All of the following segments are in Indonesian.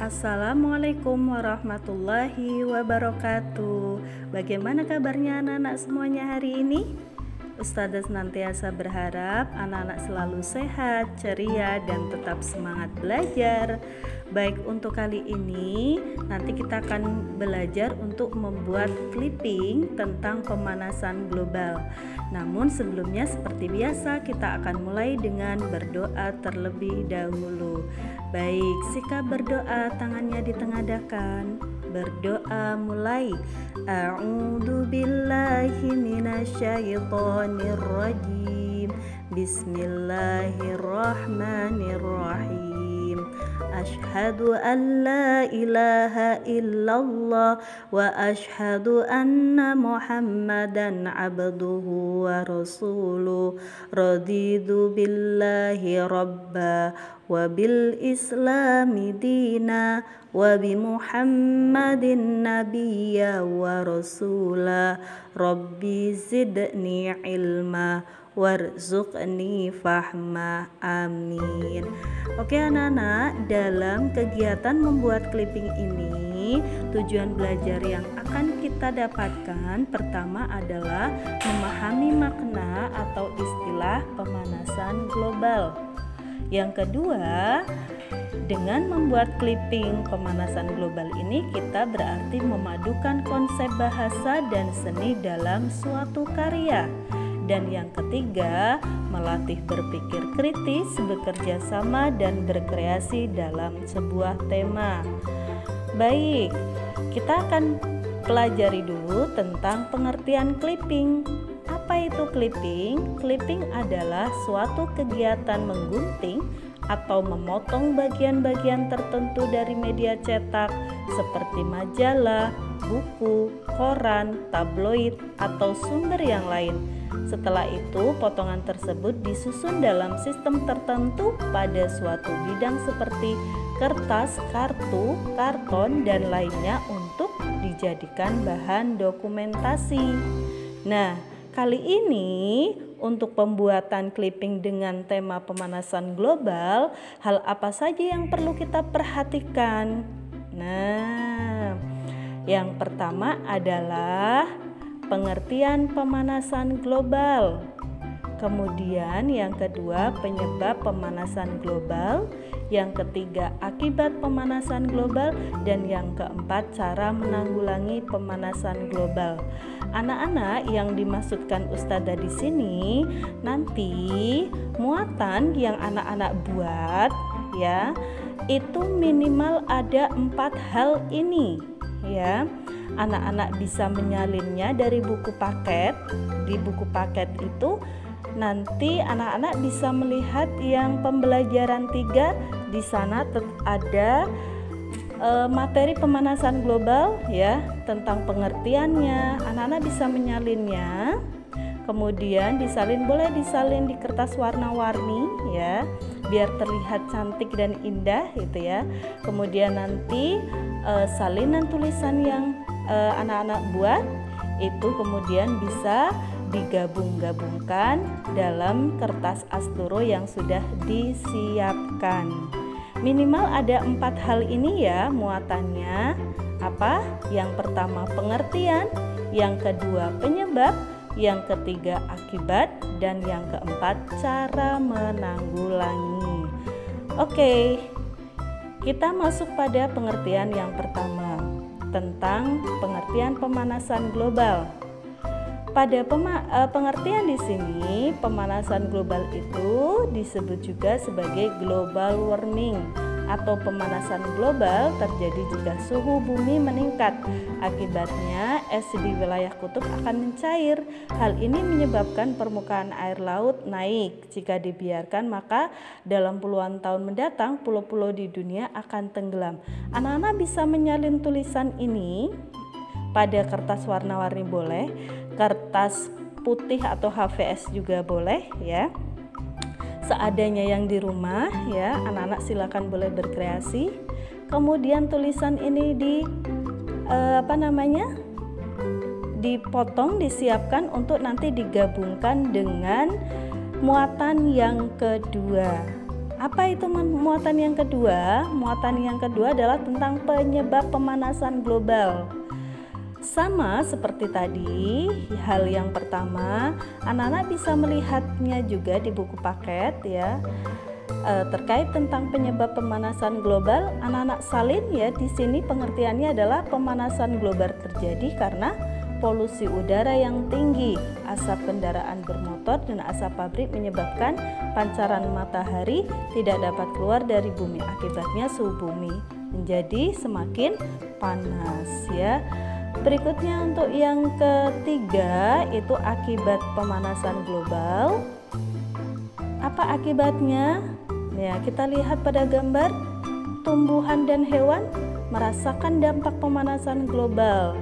Assalamualaikum warahmatullahi wabarakatuh. Bagaimana kabarnya anak-anak semuanya hari ini? Ustazah senantiasa berharap anak-anak selalu sehat, ceria, dan tetap semangat belajar. Baik, untuk kali ini nanti kita akan belajar untuk membuat clipping tentang pemanasan global. Namun sebelumnya seperti biasa kita akan mulai dengan berdoa terlebih dahulu. Baik, sikap berdoa, tangannya ditengadahkan. Berdoa mulai. A'udzu billahi minasyaitonir rajim. Bismillahirrahmanirrahim. Asyhadu an la ilaha illallah wa asyhadu anna Muhammadan abduhu wa rasuluh. Raditu billahi rabba wa bil islami dina wa bi Muhammadin nabiyya wa rasula. Rabbi zidni ilma warzuqni fahma, amin. Oke anak-anak, dalam kegiatan membuat clipping ini tujuan belajar yang akan kita dapatkan pertama adalah memahami makna atau istilah pemanasan global. Yang kedua, dengan membuat clipping pemanasan global ini kita berarti memadukan konsep bahasa dan seni dalam suatu karya. Dan yang ketiga, melatih berpikir kritis, bekerja sama, dan berkreasi dalam sebuah tema. Baik, kita akan pelajari dulu tentang pengertian clipping. Apa itu clipping? Clipping adalah suatu kegiatan menggunting atau memotong bagian-bagian tertentu dari media cetak seperti majalah, buku, koran, tabloid, atau sumber yang lain. Setelah itu, potongan tersebut disusun dalam sistem tertentu pada suatu bidang seperti kertas, kartu, karton, dan lainnya untuk dijadikan bahan dokumentasi. Nah, kali ini untuk pembuatan clipping dengan tema pemanasan global, hal apa saja yang perlu kita perhatikan? Nah, yang pertama adalah pengertian pemanasan global. Kemudian yang kedua, penyebab pemanasan global. Yang ketiga, akibat pemanasan global. Dan yang keempat, cara menanggulangi pemanasan global. Anak-anak, yang dimaksudkan Ustazah di sini nanti muatan yang anak-anak buat ya, itu minimal ada 4 hal ini ya. Anak-anak bisa menyalinnya dari buku paket. Di buku paket itu nanti anak-anak bisa melihat yang pembelajaran 3. Di sana ada materi pemanasan global ya, tentang pengertiannya. Anak-anak bisa menyalinnya. Kemudian disalin, boleh disalin di kertas warna-warni ya, biar terlihat cantik dan indah gitu ya. Kemudian nanti salinan tulisan yang anak-anak buat itu kemudian bisa digabung-gabungkan dalam kertas asturo yang sudah disiapkan. Minimal ada 4 hal ini ya muatannya. Apa? Yang pertama pengertian, yang kedua penyebab, yang ketiga akibat, dan yang keempat cara menanggulangi. Oke, kita masuk pada pengertian yang pertama tentang pengertian pemanasan global. Pada pengertian di sini, pemanasan global itu disebut juga sebagai global warming atau pemanasan global terjadi jika suhu bumi meningkat. Akibatnya, es di wilayah kutub akan mencair. Hal ini menyebabkan permukaan air laut naik. Jika dibiarkan, maka dalam puluhan tahun mendatang, pulau-pulau di dunia akan tenggelam. Anak-anak bisa menyalin tulisan ini pada kertas warna-warni boleh, kertas putih atau HVS juga boleh ya. Seadanya yang di rumah ya, anak-anak silakan boleh berkreasi. Kemudian tulisan ini dipotong, disiapkan untuk nanti digabungkan dengan muatan yang kedua. Apa itu muatan yang kedua? Muatan yang kedua adalah tentang penyebab pemanasan global. Sama seperti tadi, hal yang pertama, anak-anak bisa melihatnya juga di buku paket ya. Terkait tentang penyebab pemanasan global, anak-anak salin ya, di sini pengertiannya adalah pemanasan global terjadi karena polusi udara yang tinggi, asap kendaraan bermotor dan asap pabrik menyebabkan pancaran matahari tidak dapat keluar dari bumi. Akibatnya suhu bumi menjadi semakin panas ya. Berikutnya untuk yang ketiga itu akibat pemanasan global. Apa akibatnya? Ya, kita lihat pada gambar, tumbuhan dan hewan merasakan dampak pemanasan global.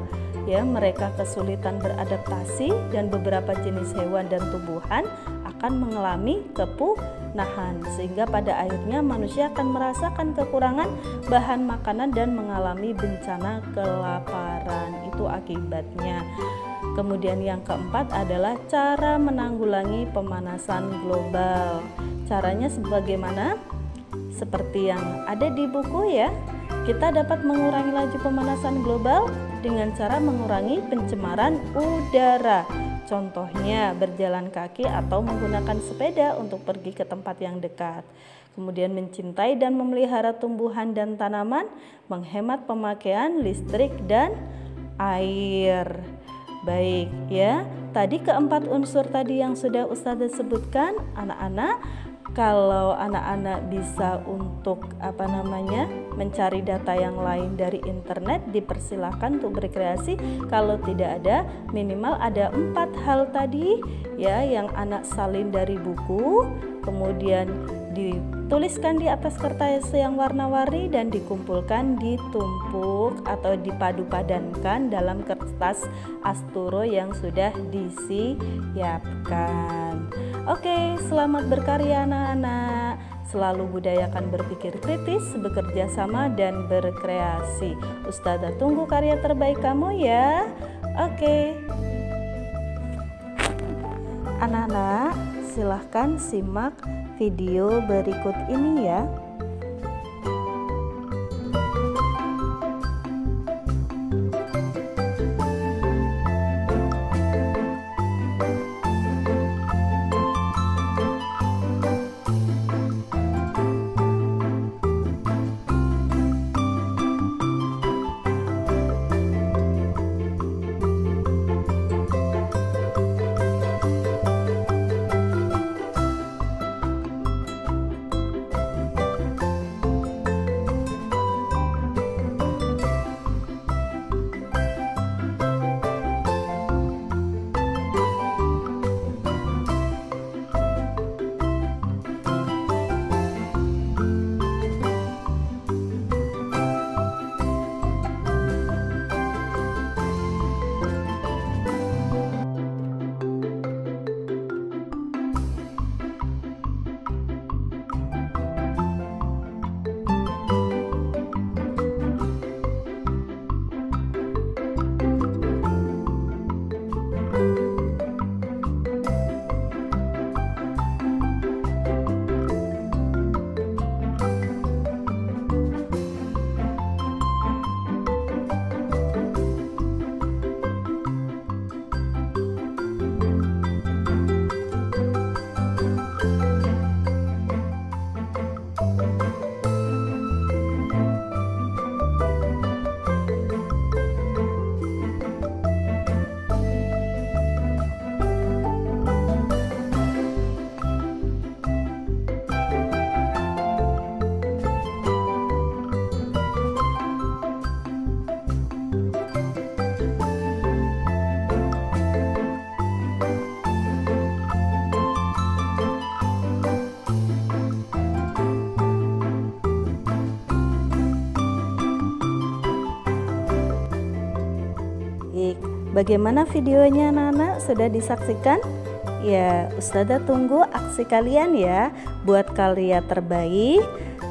Ya, mereka kesulitan beradaptasi dan beberapa jenis hewan dan tumbuhan akan mengalami kepunahan sehingga pada akhirnya manusia akan merasakan kekurangan bahan makanan dan mengalami bencana kelaparan. Itu akibatnya. Kemudian yang keempat adalah cara menanggulangi pemanasan global. Caranya sebagaimana? Seperti yang ada di buku ya. Kita dapat mengurangi laju pemanasan global dengan cara mengurangi pencemaran udara. Contohnya berjalan kaki atau menggunakan sepeda untuk pergi ke tempat yang dekat. Kemudian mencintai dan memelihara tumbuhan dan tanaman, menghemat pemakaian listrik dan air. Baik ya, tadi keempat unsur tadi yang sudah Ustazah sebutkan, anak-anak, kalau anak-anak bisa untuk mencari data yang lain dari internet, dipersilahkan untuk berkreasi. Kalau tidak ada, minimal ada 4 hal tadi ya yang anak salin dari buku, kemudian dituliskan di atas kertas yang warna-warni dan dikumpulkan, ditumpuk atau dipadu-padankan dalam kertas asturo yang sudah disiapkan. Oke, selamat berkarya anak-anak. Selalu budayakan berpikir kritis, bekerja sama dan berkreasi. Ustazah tunggu karya terbaik kamu ya. Oke. Anak-anak, silahkan simak video berikut ini ya. Bagaimana videonya anak-anak? Sudah disaksikan? Ya, Ustazah tunggu aksi kalian ya buat karya terbaik.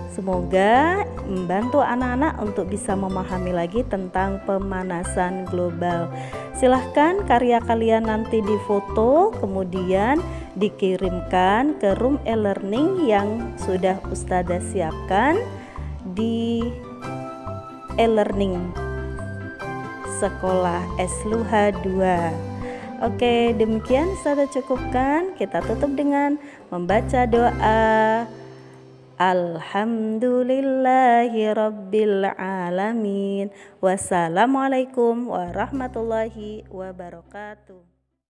Semoga membantu anak-anak untuk bisa memahami lagi tentang pemanasan global. Silahkan karya kalian nanti difoto, kemudian dikirimkan ke room e-learning yang sudah Ustazah siapkan di e-learning Sekolah Esluha 2. Oke, demikian Ustazah cukupkan. Kita tutup dengan membaca doa. Alhamdulillahirabbil alamin. Wassalamualaikum warahmatullahi wabarakatuh.